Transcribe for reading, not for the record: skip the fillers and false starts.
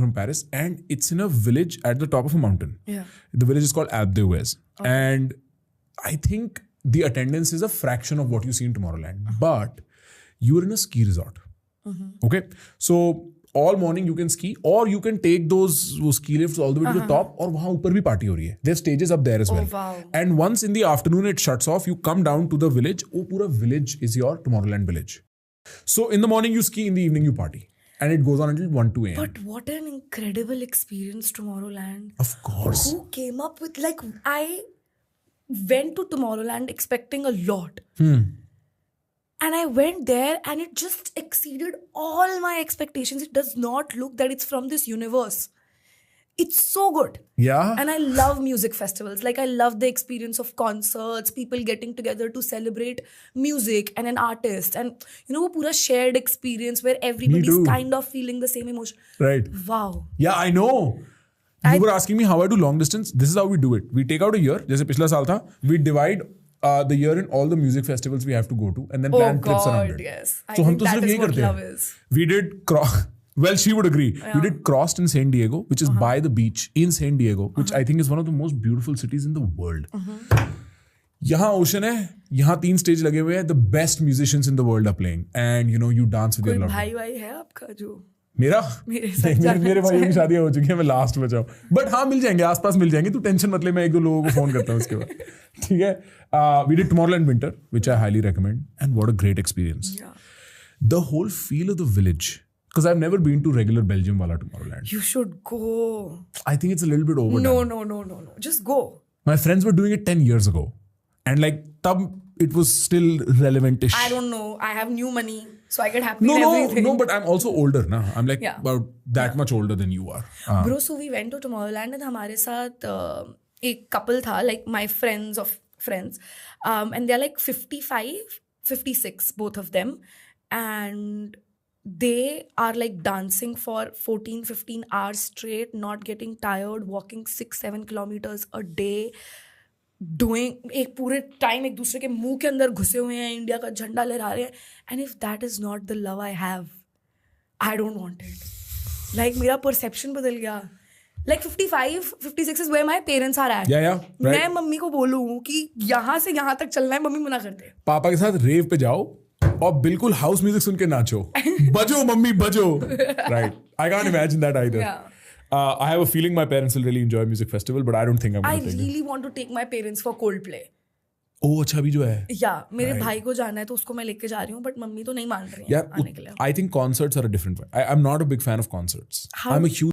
from Paris, and it's in a village at the top of a mountain. Yeah. The village is called Alpe d'Huez. And I think the attendance is a fraction of what you see in Tomorrowland. But you're in a ski resort. Okay? So all morning you can ski, or you can take those ski lifts all the way to the top, और वहाँ ऊपर भी party हो रही है. There's stages up there as well. Wow. And once in the afternoon it shuts off, you come down to the village. वो पूरा village is your Tomorrowland village. So in the morning you ski, in the evening you party. And it goes on until 1, 2 a.m. But what an incredible experience, Tomorrowland. Of course. Who came up with, like, I went to Tomorrowland expecting a lot. And I went there and it just exceeded all my expectations. It does not look that it's from this universe. It's so good. Yeah. And I love music festivals. Like, I love the experience of concerts, people getting together to celebrate music and an artist. And, you know, a pura shared experience where everybody's too. kind of feeling the same emotion. Right. Wow. Yeah, I know. You were asking me how I do long distance. This is how we do it. We take out a year, जैसे पिछला साल था. We divide the year in all the music festivals we have to go to, and then plan trips around it. Yes. So हम तो सिर्फ यही what करते love हैं. is. We did well, she would agree. We did Crossed in San Diego, which is by the beach in San Diego, which I think is one of the most beautiful cities in the world. यहाँ ocean है, यहाँ 3 stage लगे हुए हैं. The best musicians in the world are playing, and you know you dance with your कोई loved भाई भाई है आपका जो मेरा मेरे मेरे भाइयों की शादियां हो चुकी हैं. मैं लास्ट में जाऊँ, बट हाँ मिल जाएंगे, आसपास मिल जाएंगे. तू टेंशन मत ले, मैं 1-2 लोगों को फोन करता हूँ उसके बाद. ठीक है. We did Tomorrowland Winter, which I highly recommend, and what a great experience. Yeah. The whole feel of the village, because I've never been to regular Belgium wala Tomorrowland. You should go. I think it's a little bit overdone. No. Just go. My friends were doing it 10 years ago, and like tab it was still relevant-ish. I don't know. I have new money, so I get happy with everything. No, but I'm also older now. I'm like about that much older than you are. Bro, so we went to Tomorrowland and हमारे साथ एक couple था, like my friends of friends, and they're like 55, 56, both of them, and they are like dancing for 14-15 hours straight, not getting tired, walking 6-7 kilometers a day, doing एक पूरे time एक दूसरे के मुंह के अंदर घुसे हुए हैं, इंडिया का झंडा लहरा रहे हैं. And if that is not the love I have, I don't want it. Like, मेरा perception बदल गया. Like 55, 56 is where my parents are at. Yeah, right. मैं मम्मी को बोलूँ कि यहाँ से यहाँ तक चलना है, मम्मी मना करते हैं. पापा के साथ रेव पे जाओ और बिल्कुल हाउस म्यूजिक सुन के नाचो. बजो मम्मी बजो. Right. I can't imagine that either. Yeah. I have a feeling my parents will really enjoy music festival, but I don't think I'm I going to take them. really want to take my parents for Coldplay. Oh, अच्छा भी जो है. Yeah, मेरे भाई को जाना है तो उसको मैं लेके जा रही हूँ, but मम्मी तो नहीं मान रही है आने के लिए. I think concerts are a different one. I'm not a big fan of concerts. I'm a huge